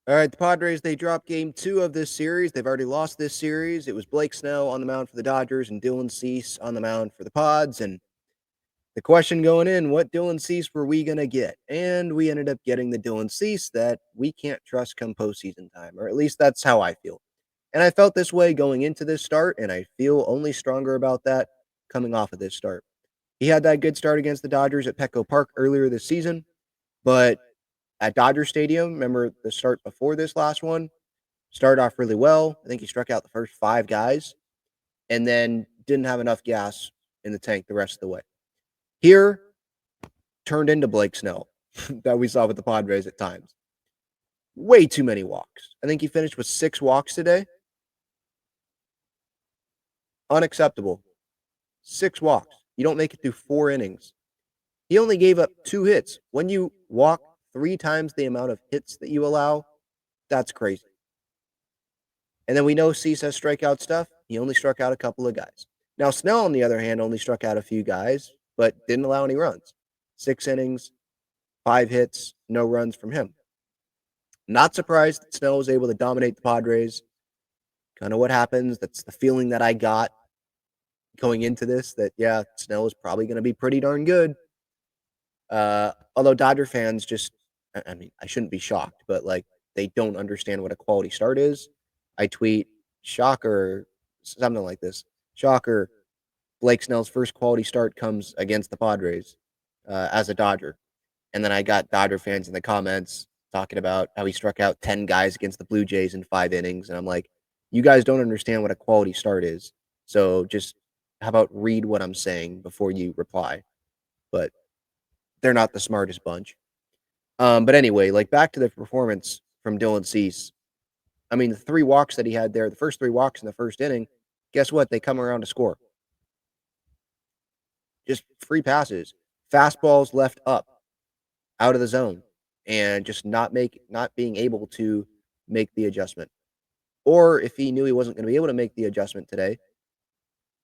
All right, the Padres, they dropped game 2 of this series. They've already lost this series. It was Blake Snell on the mound for the Dodgers and Dylan Cease on the mound for the Pods. And the question going in, what Dylan Cease were we going to get? And we ended up getting the Dylan Cease that we can't trust come postseason time, or at least that's how I feel. And I felt this way going into this start, and I feel only stronger about that coming off of this start. He had that good start against the Dodgers at Petco Park earlier this season, but at Dodger Stadium, remember the start before this last one, started off really well. I think he struck out the first 5 guys and then didn't have enough gas in the tank the rest of the way. Here, turned into Blake Snell that we saw with the Padres at times. Way too many walks. I think he finished with 6 walks today. Unacceptable. 6 walks. You don't make it through 4 innings. He only gave up 2 hits. When you walk 3 times the amount of hits that you allow, that's crazy. And then we know Cease has strikeout stuff. He only struck out a couple of guys. Now, Snell, on the other hand, only struck out a few guys, but didn't allow any runs. 6 innings, 5 hits, no runs from him. Not surprised that Snell was able to dominate the Padres. Kind of what happens. That's the feeling that I got going into this, that, yeah, Snell is probably going to be pretty darn good. Although Dodger fans just, I mean, I shouldn't be shocked, but like they don't understand what a quality start is. I tweet, shocker, something like this. Shocker, Blake Snell's first quality start comes against the Padres as a Dodger. And then I got Dodger fans in the comments talking about how he struck out 10 guys against the Blue Jays in 5 innings. And I'm like, you guys don't understand what a quality start is. So just how about read what I'm saying before you reply? But they're not the smartest bunch. But anyway, like back to the performance from Dylan Cease. I mean, the 3 walks that he had there, the first 3 walks in the first inning, guess what? They come around to score. Just free passes, fastballs left up, out of the zone, and just not being able to make the adjustment. Or if he knew he wasn't going to be able to make the adjustment today,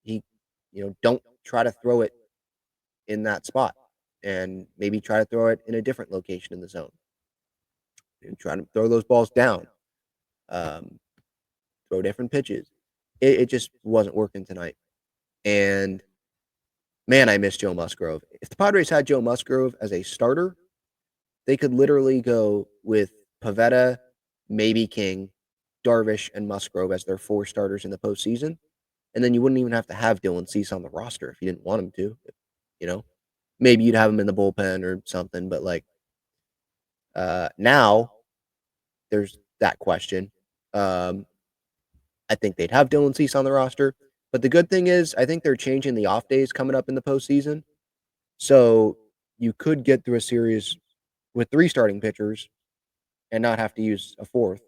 he, don't try to throw it in that spot, and maybe try to throw it in a different location in the zone. And try to throw those balls down, um, throw different pitches. It just wasn't working tonight. And man, I miss Joe Musgrove. If the Padres had Joe Musgrove as a starter, they could literally go with Pivetta, maybe King, Darvish, and Musgrove as their 4 starters in the postseason. And then you wouldn't even have to have Dylan Cease on the roster if you didn't want him to. You know, maybe you'd have him in the bullpen or something. But like now, there's that question. I think they'd have Dylan Cease on the roster. But the good thing is, I think they're changing the off days coming up in the postseason. So you could get through a series with 3 starting pitchers and not have to use a 4th.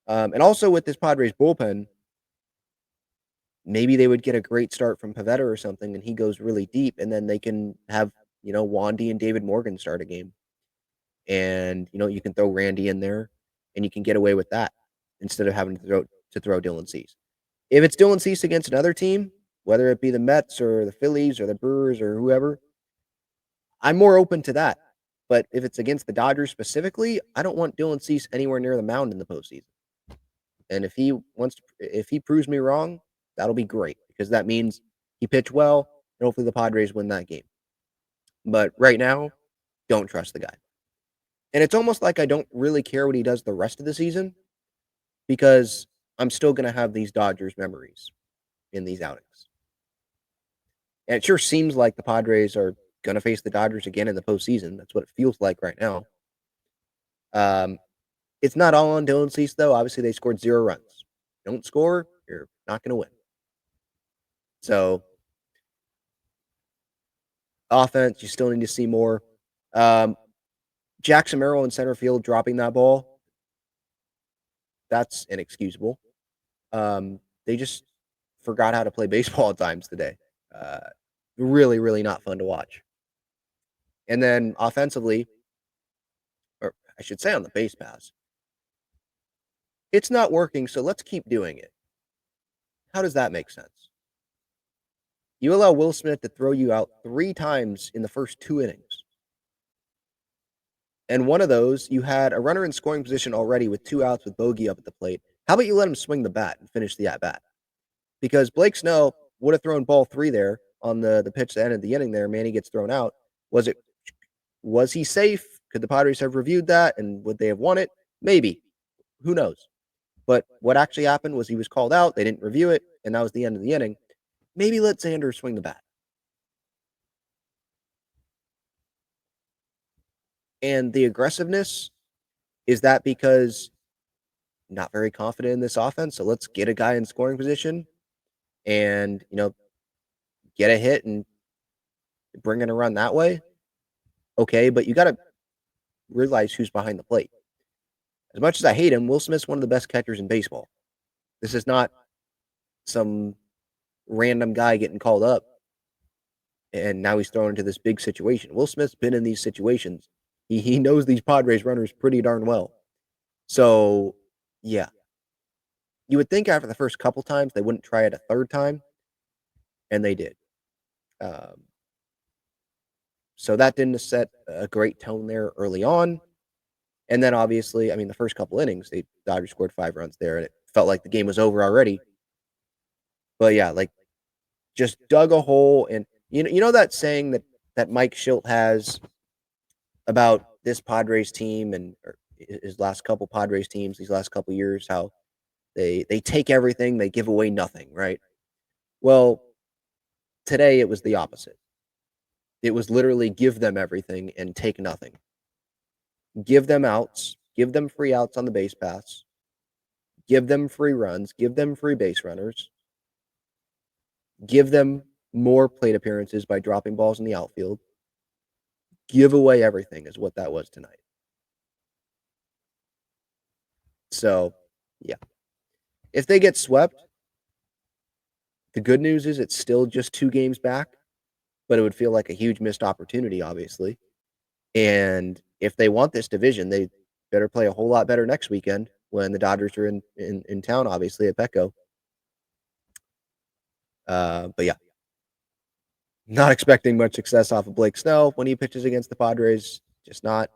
And also with this Padres bullpen, maybe they would get a great start from Pivetta or something, and he goes really deep, and then they can have, Wandy and David Morgan start a game. And, you can throw Randy in there, and you can get away with that instead of having to throw Dylan Cease. If it's Dylan Cease against another team, whether it be the Mets or the Phillies or the Brewers or whoever, I'm more open to that. But if it's against the Dodgers specifically, I don't want Dylan Cease anywhere near the mound in the postseason. And if he proves me wrong, that'll be great because that means he pitched well, and hopefully the Padres win that game. But right now, don't trust the guy. And it's almost like I don't really care what he does the rest of the season because I'm still going to have these Dodgers memories in these outings. And it sure seems like the Padres are going to face the Dodgers again in the postseason. That's what it feels like right now. It's not all on Dylan Cease, though. Obviously, they scored 0 runs. Don't score, you're not going to win. So, offense, you still need to see more. Jackson Merrill in center field dropping that ball, that's inexcusable. They just forgot how to play baseball at times today. Really, really not fun to watch. And then offensively, or I should say on the base pass, it's not working, so let's keep doing it. How does that make sense? You allow Will Smith to throw you out 3 times in the first 2 innings. And one of those, you had a runner in scoring position already with 2 outs with Bogey up at the plate. How about you let him swing the bat and finish the at-bat? Because Blake Snell would have thrown ball 3 there on the pitch that ended the inning there. Manny gets thrown out. Was he safe? Could the Padres have reviewed that, and would they have won it? Maybe. Who knows? But what actually happened was he was called out. They didn't review it, and that was the end of the inning. Maybe let Xander swing the bat. And the aggressiveness, is that because not very confident in this offense? So let's get a guy in scoring position and, get a hit and bring in a run that way. Okay, but you got to realize who's behind the plate. As much as I hate him, Will Smith's one of the best catchers in baseball. This is not some random guy getting called up and now he's thrown into this big situation. Will Smith's been in these situations. He knows these Padres runners pretty darn well. So, yeah. You would think after the first couple times they wouldn't try it a third time, and they did. So that didn't set a great tone there early on. And then obviously, the first couple innings, the Dodgers scored 5 runs there, and it felt like the game was over already. But yeah, just dug a hole, and you know that saying that Mike Schilt has about this Padres team and his last couple Padres teams, these last couple years, how they take everything, they give away nothing, right? Well, today it was the opposite. It was literally give them everything and take nothing. Give them outs, give them free outs on the base paths, give them free runs, give them free base runners, give them more plate appearances by dropping balls in the outfield. Give away everything is what that was tonight. So, yeah. If they get swept, the good news is it's still just 2 games back, but it would feel like a huge missed opportunity, obviously. And if they want this division, they better play a whole lot better next weekend when the Dodgers are in town, obviously, at Petco. But yeah, not expecting much success off of Blake Snell when he pitches against the Padres. Just not.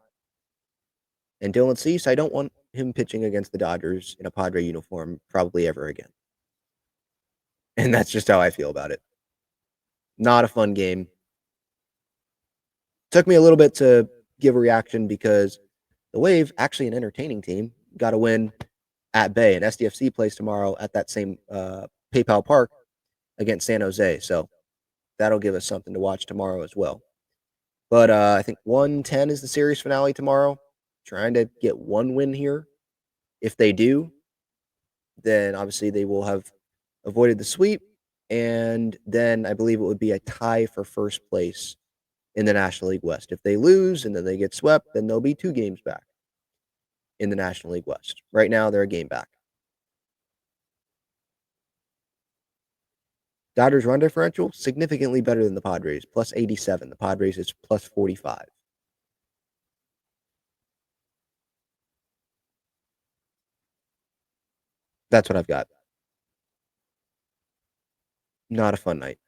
And Dylan Cease, I don't want him pitching against the Dodgers in a Padre uniform probably ever again. And that's just how I feel about it. Not a fun game. Took me a little bit to give a reaction because the Wave, actually an entertaining team, got a win at Bay, and SDFC plays tomorrow at that same PayPal Park against San Jose. So that'll give us something to watch tomorrow as well. But I think 110 is the series finale tomorrow. Trying to get one win here. If they do, then obviously they will have avoided the sweep. And then I believe it would be a tie for first place in the National League West. If they lose and then they get swept, then they'll be 2 games back in the National League West. Right now, they're a game back. Dodgers run differential, significantly better than the Padres, plus 87. The Padres is plus 45. That's what I've got. Not a fun night.